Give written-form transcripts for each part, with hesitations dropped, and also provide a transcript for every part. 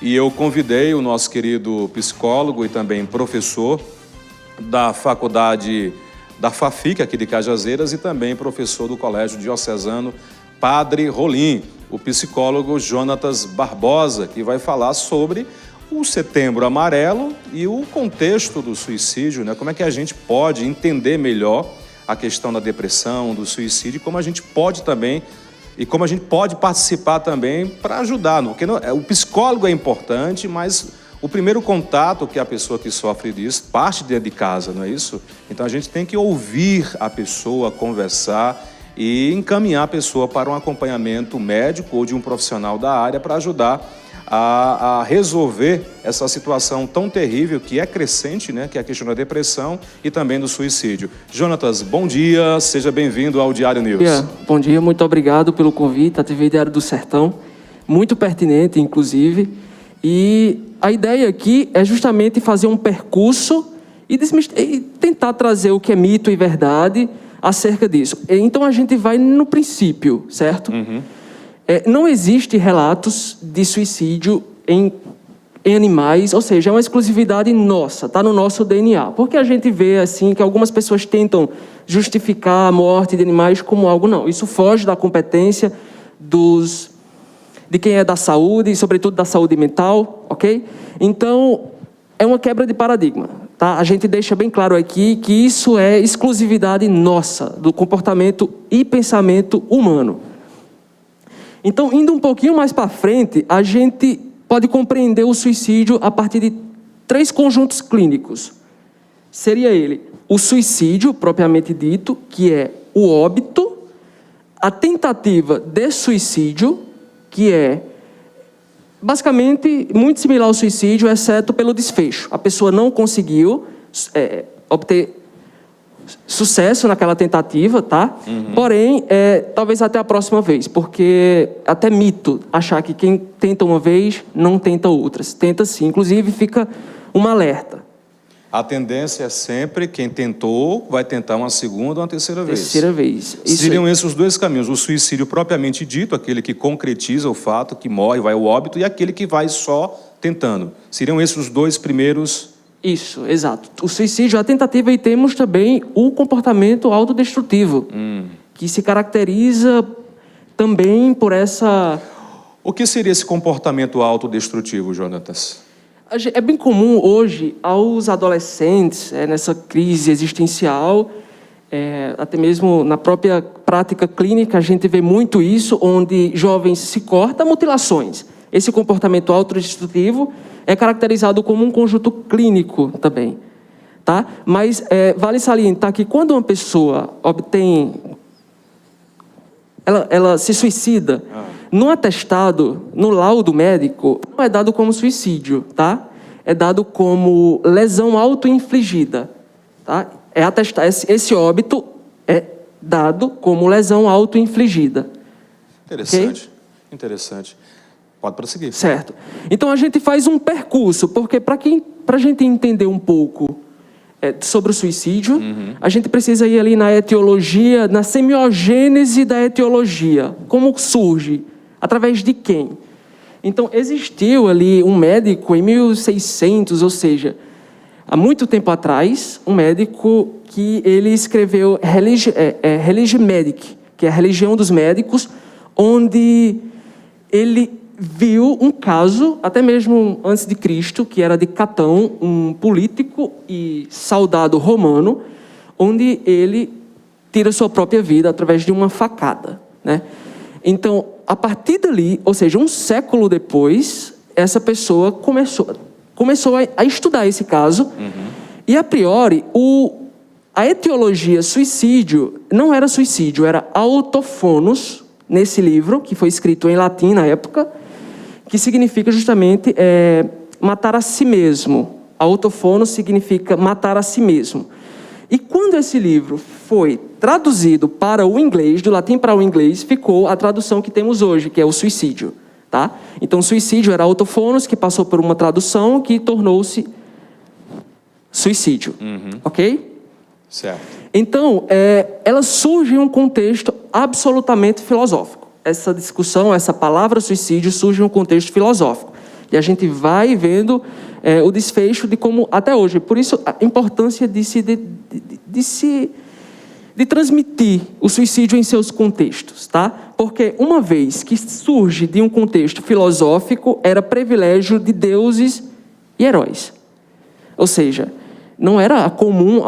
e eu convidei o nosso querido psicólogo e também professor da faculdade da FAFIC, aqui de Cajazeiras, e também professor do Colégio Diocesano Padre Rolim, o psicólogo Jonatas Barbosa, que vai falar sobre o Setembro Amarelo e o contexto do suicídio, né? Como é que a gente pode entender melhor a questão da depressão, do suicídio, como a gente pode também, e como a gente pode participar também para ajudar. Porque o psicólogo é importante, mas o primeiro contato que a pessoa que sofre disso parte dentro de casa, não é isso? Então a gente tem que ouvir a pessoa, conversar e encaminhar a pessoa para um acompanhamento médico ou de um profissional da área para ajudar a resolver essa situação tão terrível que é crescente, né? Que é a questão da depressão e também do suicídio. Jonatas, bom dia, seja bem-vindo ao Diário News. Bom dia, muito obrigado pelo convite, a TV Diário do Sertão, muito pertinente, inclusive, e a ideia aqui é justamente fazer um percurso e tentar trazer o que é mito e verdade acerca disso. Então a gente vai no princípio, certo? Não existe relatos de suicídio em animais, ou seja, é uma exclusividade nossa, está no nosso DNA. Porque a gente vê assim que algumas pessoas tentam justificar a morte de animais como algo, não. Isso foge da competência de quem é da saúde, e sobretudo da saúde mental, ok? Então, é uma quebra de paradigma, tá? A gente deixa bem claro aqui que isso é exclusividade nossa, do comportamento e pensamento humano. Então, indo um pouquinho mais para frente, a gente pode compreender o suicídio a partir de 3 conjuntos clínicos. Seria ele o suicídio, propriamente dito, que é o óbito, a tentativa de suicídio, que é basicamente muito similar ao suicídio, exceto pelo desfecho. A pessoa não conseguiu obter sucesso naquela tentativa, tá? Porém, talvez até a próxima vez, porque até mito achar que quem tenta uma vez não tenta outras. Tenta sim, inclusive fica um alerta. A tendência é sempre, quem tentou, vai tentar uma segunda ou uma terceira vez. Terceira vez. Seriam esses os 2 caminhos, o suicídio propriamente dito, aquele que concretiza o fato, que morre, vai ao óbito, e aquele que vai só tentando. Seriam esses os 2 primeiros... Isso, exato. O suicídio, a tentativa, e temos também o comportamento autodestrutivo, que se caracteriza também por essa... O que seria esse comportamento autodestrutivo, Jonatas? É bem comum hoje aos adolescentes, nessa crise existencial, até mesmo na própria prática clínica, a gente vê muito isso, onde jovens se cortam, mutilações. Esse comportamento autodestrutivo é caracterizado como um conjunto clínico também, tá? Mas vale salientar que quando uma pessoa obtém... Ela se suicida, no atestado, no laudo médico, não é dado como suicídio, tá? É dado como lesão autoinfligida, tá? Esse óbito é dado como lesão autoinfligida. Interessante, okay? Interessante. Pode prosseguir. Certo. Então a gente faz um percurso, porque para a gente entender um pouco sobre o suicídio, a gente precisa ir ali na etiologia, na semiogênese da etiologia. Como surge? Através de quem? Então, existiu ali um médico em 1600, ou seja, há muito tempo atrás, um médico que ele escreveu Religie Medici, que é a religião dos médicos, onde ele viu um caso, até mesmo antes de Cristo, que era de Catão, um político e soldado romano, onde ele tira sua própria vida através de uma facada, né? Então, a partir dali, ou seja, um século depois, essa pessoa começou a estudar esse caso, e a priori, a etiologia suicídio não era suicídio, era autofonos, nesse livro, que foi escrito em latim na época, que significa justamente matar a si mesmo. Autofono significa matar a si mesmo. E quando esse livro foi traduzido para o inglês, do latim para o inglês, ficou a tradução que temos hoje, que é o suicídio. Tá? Então, o suicídio era autofonos, que passou por uma tradução que tornou-se suicídio. Ok? Certo. Então, ela surge em um contexto absolutamente filosófico. Essa discussão, essa palavra suicídio, surge em um contexto filosófico. E a gente vai vendo o desfecho de como, até hoje, por isso a importância de transmitir o suicídio em seus contextos, tá? Porque uma vez que surge de um contexto filosófico, era privilégio de deuses e heróis. Ou seja, não era comum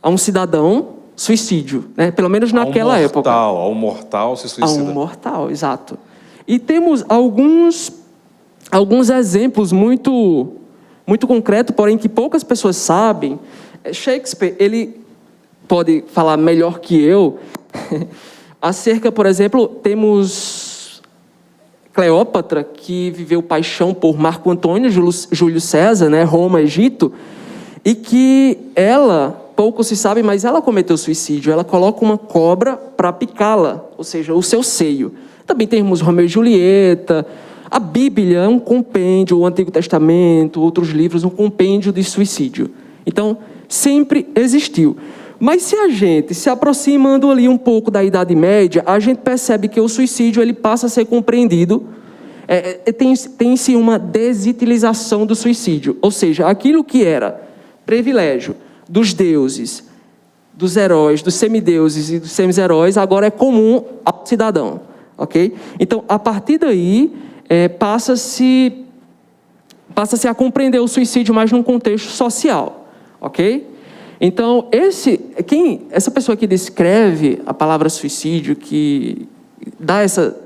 a um cidadão suicídio, né? Pelo menos naquela época. Ao mortal se suicida. A um mortal, exato. E temos alguns exemplos muito concretos, porém que poucas pessoas sabem. Shakespeare, ele pode falar melhor que eu, acerca, por exemplo, temos Cleópatra, que viveu paixão por Marco Antônio, Júlio César, né, Roma, Egito, e que ela, pouco se sabe, mas ela cometeu suicídio. Ela coloca uma cobra para picá-la, ou seja, o seu seio. Também temos Romeu e Julieta. A Bíblia é um compêndio, o Antigo Testamento, outros livros, um compêndio de suicídio. Então, sempre existiu. Mas se a gente se aproximando ali um pouco da Idade Média, a gente percebe que o suicídio ele passa a ser compreendido, tem-se uma desitilização do suicídio. Ou seja, aquilo que era privilégio dos deuses, dos heróis, dos semideuses e dos semi-heróis, agora é comum ao cidadão. Ok? Então, a partir daí, passa-se a compreender o suicídio mais num contexto social. Ok? Então, essa pessoa que descreve a palavra suicídio, que dá essa,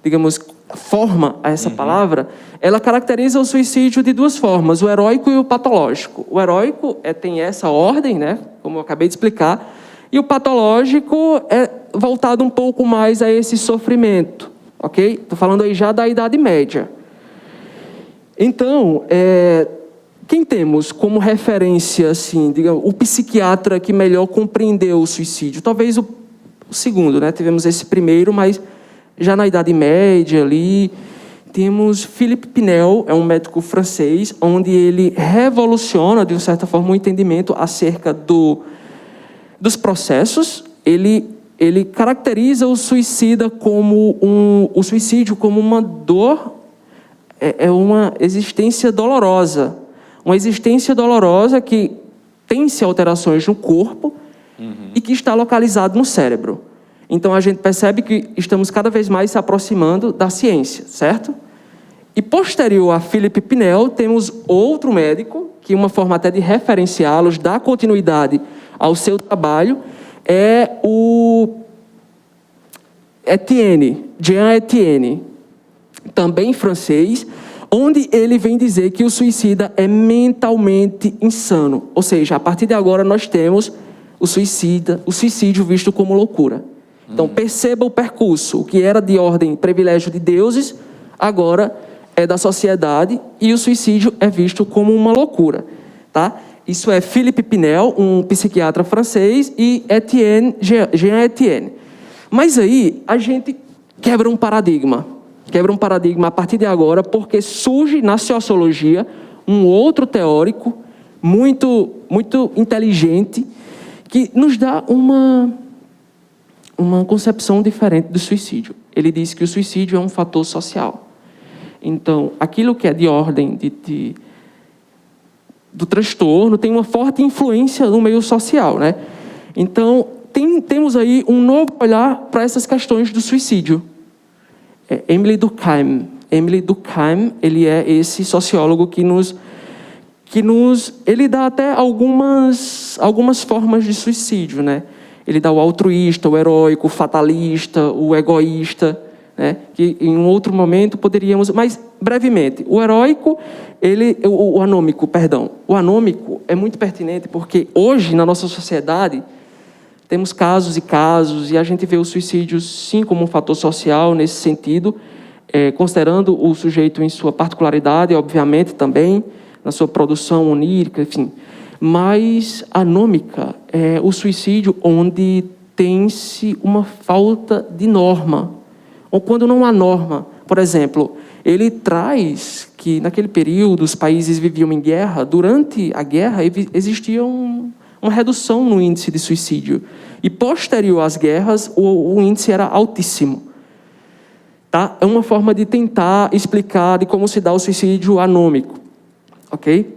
digamos, forma a essa palavra, ela caracteriza o suicídio de duas formas, o heróico e o patológico. O heróico tem essa ordem, né, como eu acabei de explicar, e o patológico é voltado um pouco mais a esse sofrimento, ok? Estou falando aí já da Idade Média. Então, quem temos como referência, assim, digamos, o psiquiatra que melhor compreendeu o suicídio? Talvez o segundo, né? Tivemos esse primeiro, mas já na Idade Média ali, temos Philippe Pinel, é um médico francês, onde ele revoluciona, de uma certa forma, o entendimento acerca dos processos. Ele caracteriza o suicídio como uma dor, uma existência dolorosa. Uma existência dolorosa que tem-se alterações no corpo e que está localizado no cérebro. Então, a gente percebe que estamos cada vez mais se aproximando da ciência, certo? E posterior a Philippe Pinel, temos outro médico, que uma forma até de referenciá-los, dar continuidade ao seu trabalho, é o Jean Etienne, também francês, onde ele vem dizer que o suicida é mentalmente insano. Ou seja, a partir de agora nós temos o suicídio visto como loucura. Então, perceba o percurso. O que era de ordem privilégio de deuses, agora é da sociedade, e o suicídio é visto como uma loucura. Tá? Isso é Philippe Pinel, um psiquiatra francês, e Jean Etienne. Mas aí, a gente quebra um paradigma a partir de agora, porque surge na sociologia um outro teórico muito inteligente que nos dá uma concepção diferente do suicídio. Ele diz que o suicídio é um fator social. Então, aquilo que é de ordem do transtorno tem uma forte influência no meio social, né? Então, temos aí um novo olhar para essas questões do suicídio. Émile Durkheim, ele é esse sociólogo que ele dá até algumas formas de suicídio, né? Ele dá o altruísta, o heróico, o fatalista, o egoísta, né? Que em um outro momento poderíamos, mas brevemente, o heróico, o anômico, perdão. O anômico é muito pertinente porque hoje na nossa sociedade temos casos e a gente vê o suicídio sim como um fator social nesse sentido, considerando o sujeito em sua particularidade, obviamente também, na sua produção onírica, enfim. Mas anômica é o suicídio onde tem-se uma falta de norma, ou quando não há norma. Por exemplo, ele traz que naquele período os países viviam em guerra, durante a guerra existia uma redução no índice de suicídio. E posterior às guerras, o índice era altíssimo. Tá? É uma forma de tentar explicar de como se dá o suicídio anômico. Ok?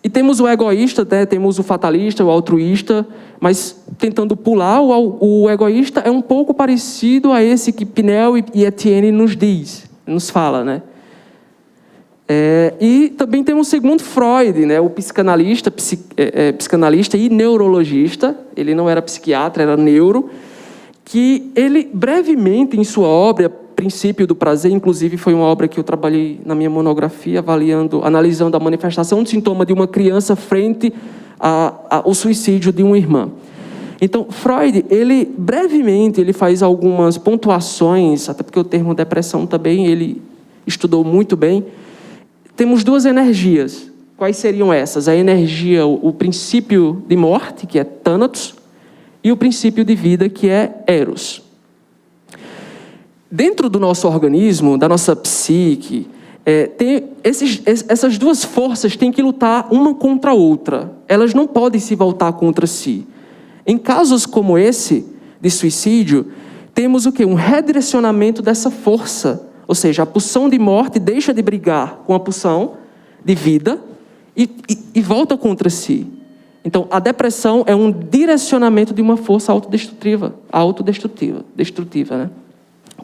E temos o egoísta, né? Temos o fatalista, o altruísta, mas tentando pular, o egoísta é um pouco parecido a esse que Pinel e Etienne nos fala, né? E também temos o segundo Freud, né? O psicanalista, psicanalista e neurologista, ele não era psiquiatra, era neuro, que ele brevemente em sua obra, Princípio do Prazer, inclusive foi uma obra que eu trabalhei na minha monografia, analisando a manifestação de sintoma de uma criança frente ao suicídio de uma irmã. Então, Freud, ele brevemente ele faz algumas pontuações, até porque o termo depressão também ele estudou muito bem. Temos duas energias. Quais seriam essas? A energia, o princípio de morte, que é Thanatos, e o princípio de vida, que é Eros. Dentro do nosso organismo, da nossa psique, essas duas forças têm que lutar uma contra a outra. Elas não podem se voltar contra si. Em casos como esse, de suicídio, temos o quê? Um redirecionamento dessa força. Ou seja, a pulsão de morte deixa de brigar com a pulsão de vida e volta contra si. Então, a depressão é um direcionamento de uma força autodestrutiva, né?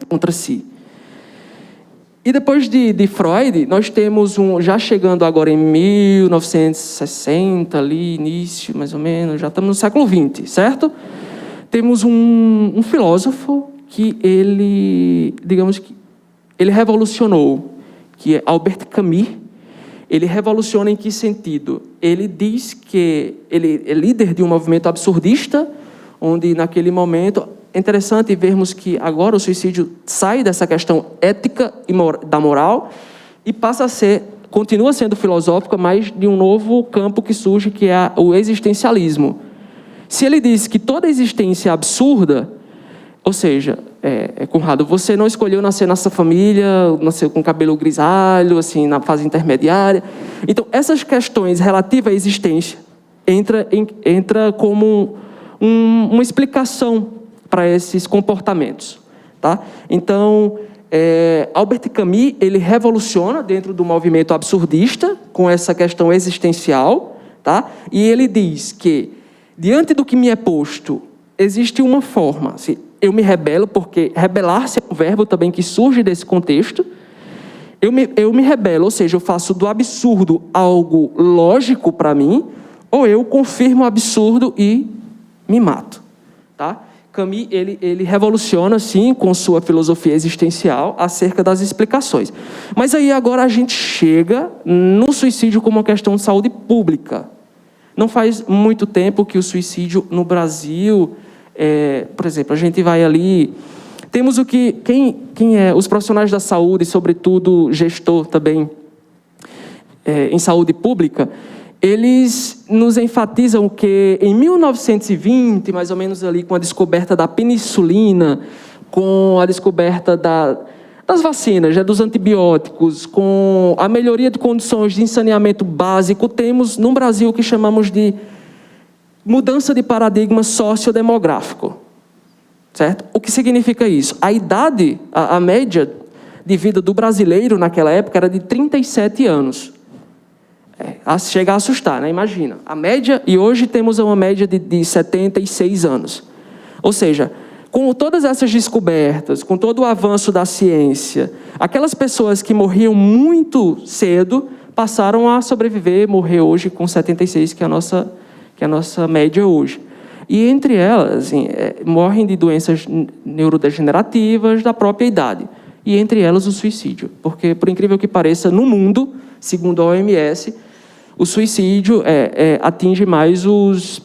Contra si. E depois de Freud, nós temos já chegando agora em 1960, ali, início, mais ou menos, já estamos no século XX, certo? Temos um filósofo que ele revolucionou, que é Albert Camus. Ele revoluciona em que sentido? Ele diz que ele é líder de um movimento absurdista, onde naquele momento... É interessante vermos que agora o suicídio sai dessa questão ética e da moral e continua sendo filosófica, mas de um novo campo que surge, que é o existencialismo. Se ele diz que toda existência é absurda, ou seja, Conrado, você não escolheu nascer nessa família, nasceu com cabelo grisalho, assim, na fase intermediária. Então, essas questões relativas à existência entra como uma explicação para esses comportamentos, tá? Então, Albert Camus, ele revoluciona dentro do movimento absurdista com essa questão existencial, tá? E ele diz que, diante do que me é posto, existe uma forma. Assim, eu me rebelo, porque rebelar-se é um verbo também que surge desse contexto. Eu me rebelo, ou seja, eu faço do absurdo algo lógico para mim, ou eu confirmo o absurdo e me mato, tá? Camus, ele revoluciona, sim, com sua filosofia existencial, acerca das explicações. Mas aí agora a gente chega no suicídio como uma questão de saúde pública. Não faz muito tempo que o suicídio no Brasil, por exemplo, a gente vai ali... Temos quem é os profissionais da saúde, sobretudo gestor também em saúde pública, eles nos enfatizam que em 1920, mais ou menos ali, com a descoberta da penicilina, com a descoberta das vacinas, dos antibióticos, com a melhoria de condições de saneamento básico, temos no Brasil o que chamamos de mudança de paradigma sociodemográfico. Certo? O que significa isso? A idade, a média de vida do brasileiro naquela época era de 37 anos. Chega a assustar, né? Imagina. A média, e hoje temos uma média de 76 anos. Ou seja, com todas essas descobertas, com todo o avanço da ciência, aquelas pessoas que morriam muito cedo passaram a sobreviver, morrer hoje com 76, que é a nossa média hoje. E entre elas, assim, morrem de doenças neurodegenerativas da própria idade. E entre elas o suicídio. Porque, por incrível que pareça, no mundo, segundo a OMS, o suicídio atinge mais os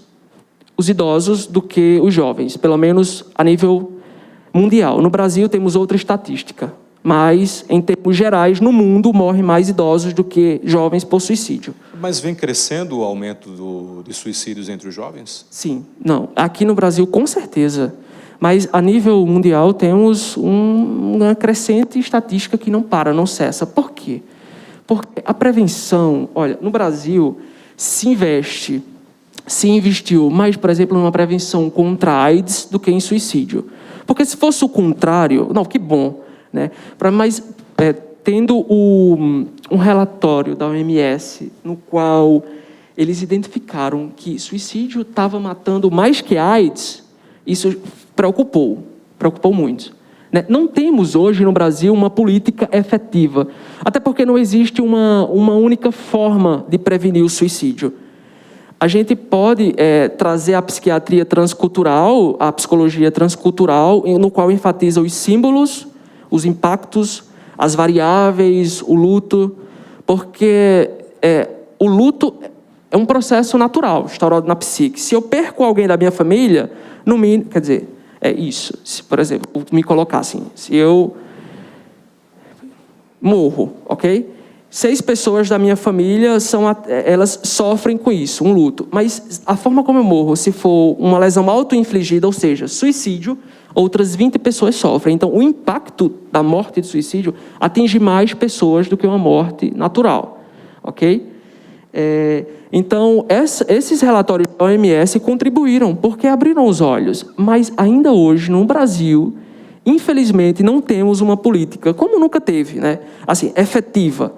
idosos do que os jovens, pelo menos a nível mundial. No Brasil temos outra estatística, mas em termos gerais, no mundo, morrem mais idosos do que jovens por suicídio. Mas vem crescendo o aumento de suicídios entre os jovens? Sim, não. Aqui no Brasil, com certeza. Mas a nível mundial temos uma crescente estatística que não para, não cessa. Por quê? Porque a prevenção, olha, no Brasil se investiu mais, por exemplo, numa prevenção contra a AIDS do que em suicídio. Porque se fosse o contrário, não, que bom, né? Mas tendo um relatório da OMS no qual eles identificaram que suicídio estava matando mais que AIDS, isso preocupou muito. Né? Não temos hoje no Brasil uma política efetiva, até porque não existe uma única forma de prevenir o suicídio. A gente pode trazer a psiquiatria transcultural, a psicologia transcultural, no qual enfatiza os símbolos, os impactos, as variáveis, o luto, porque o luto é um processo natural, instaurado na psique. Se eu perco alguém da minha família, no mínimo, quer dizer, é isso. Se, por exemplo, me colocar assim, se eu morro, ok? 6 pessoas da minha família elas sofrem com isso, um luto. Mas a forma como eu morro, se for uma lesão auto-infligida, ou seja, suicídio, outras 20 pessoas sofrem. Então, o impacto da morte de suicídio atinge mais pessoas do que uma morte natural, ok? Então, esses relatórios da OMS contribuíram, porque abriram os olhos. Mas, ainda hoje, no Brasil, infelizmente, não temos uma política, como nunca teve, né? Assim, efetiva.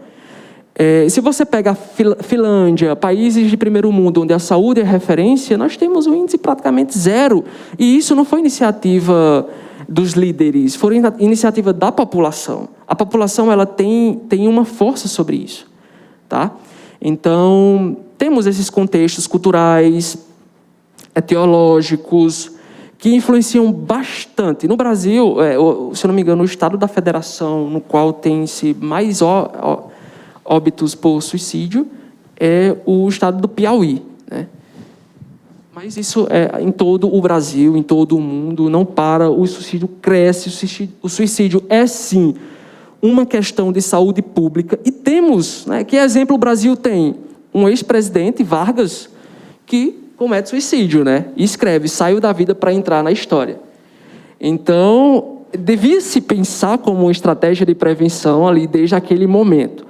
Se você pega a Finlândia, países de primeiro mundo, onde a saúde é referência, nós temos um índice praticamente zero. E isso não foi iniciativa dos líderes, foi iniciativa da população. A população ela tem uma força sobre isso, tá? Então, temos esses contextos culturais, etiológicos, que influenciam bastante. No Brasil, se eu não me engano, o estado da federação, no qual tem-se mais óbitos por suicídio, é o estado do Piauí, né? Mas isso é em todo o Brasil, em todo o mundo, não para, o suicídio cresce, o suicídio é, sim, uma questão de saúde pública. E temos, né, que exemplo o Brasil tem? Um ex-presidente, Vargas, que comete suicídio, né? E escreve, saiu da vida para entrar na história. Então, devia-se pensar como uma estratégia de prevenção ali desde aquele momento.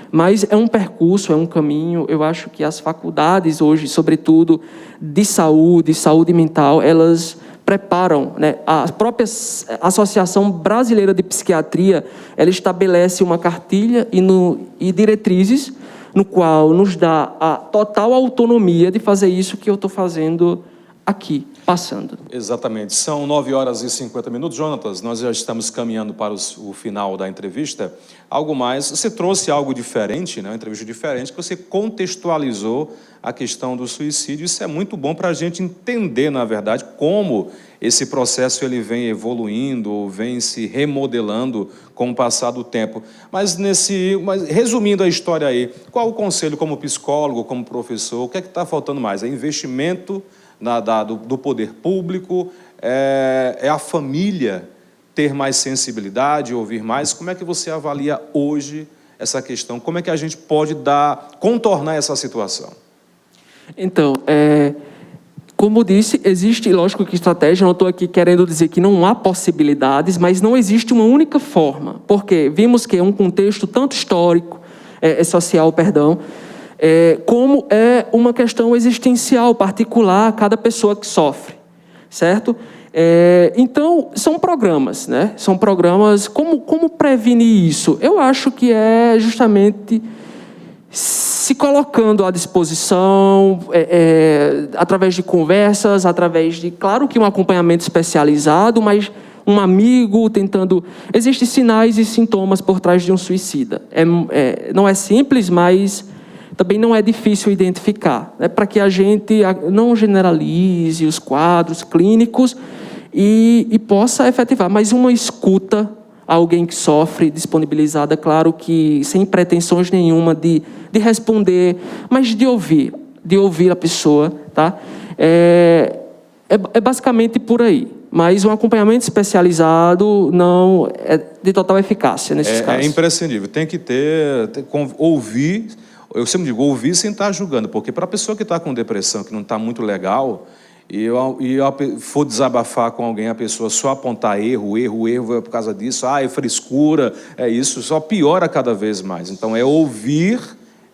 Mas é um percurso, é um caminho. Eu acho que as faculdades hoje, sobretudo de saúde mental, elas preparam, né? A própria Associação Brasileira de Psiquiatria, ela estabelece uma cartilha e diretrizes, no qual nos dá a total autonomia de fazer isso que eu estou fazendo aqui, passando. Exatamente. São 9h50. Jonatas, nós já estamos caminhando para o final da entrevista. Algo mais? Você trouxe algo diferente, né? Uma entrevista diferente, que você contextualizou a questão do suicídio. Isso é muito bom para a gente entender, na verdade, como esse processo ele vem evoluindo, vem se remodelando com o passar do tempo. Mas resumindo a história aí, qual o conselho como psicólogo, como professor, o que é que está faltando mais? É investimento do poder público, é a família ter mais sensibilidade, ouvir mais? Como é que você avalia hoje essa questão? Como é que a gente pode contornar essa situação? Então, como disse, existe, lógico que estratégia, não estou aqui querendo dizer que não há possibilidades, mas não existe uma única forma, porque vimos que é um contexto tanto histórico, social, perdão, como é uma questão existencial, particular a cada pessoa que sofre, certo? Então, são programas, né? São programas, como prevenir isso? Eu acho que é justamente se colocando à disposição, através de conversas, através de, claro que um acompanhamento especializado, mas um amigo tentando... Existem sinais e sintomas por trás de um suicida. Não é simples, mas também não é difícil identificar, né? Para que a gente não generalize os quadros clínicos e possa efetivar, mas uma escuta a alguém que sofre, disponibilizada, claro que sem pretensões nenhuma de responder, mas de ouvir a pessoa, tá? É basicamente por aí. Mas um acompanhamento especializado não é de total eficácia nesses casos. É imprescindível, tem que ouvir. Eu sempre digo, ouvir sem estar julgando, porque para a pessoa que está com depressão, que não está muito legal, e for desabafar com alguém, a pessoa só apontar erro é por causa disso, é frescura, é isso, só piora cada vez mais. Então, é ouvir,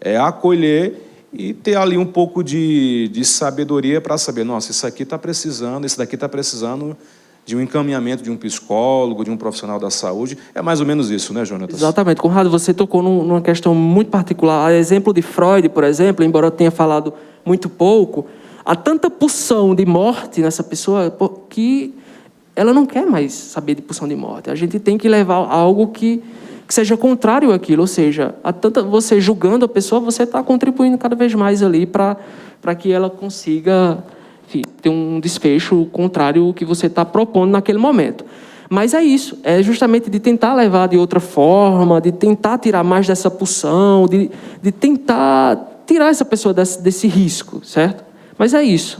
é acolher e ter ali um pouco de sabedoria para saber, nossa, isso aqui está precisando, esse daqui está precisando de um encaminhamento de um psicólogo, de um profissional da saúde. É mais ou menos isso, né, Jonatas? Exatamente. Conrado, você tocou numa questão muito particular. A exemplo de Freud, por exemplo, embora eu tenha falado muito pouco, há tanta pulsão de morte nessa pessoa que ela não quer mais saber de pulsão de morte. A gente tem que levar algo que seja contrário àquilo. Ou seja, você julgando a pessoa, você está contribuindo cada vez mais ali para que ela consiga, enfim, ter um desfecho contrário ao que você está propondo naquele momento. Mas é isso, é justamente de tentar levar de outra forma, de tentar tirar mais dessa pulsão, de tentar tirar essa pessoa desse risco, certo? Mas é isso.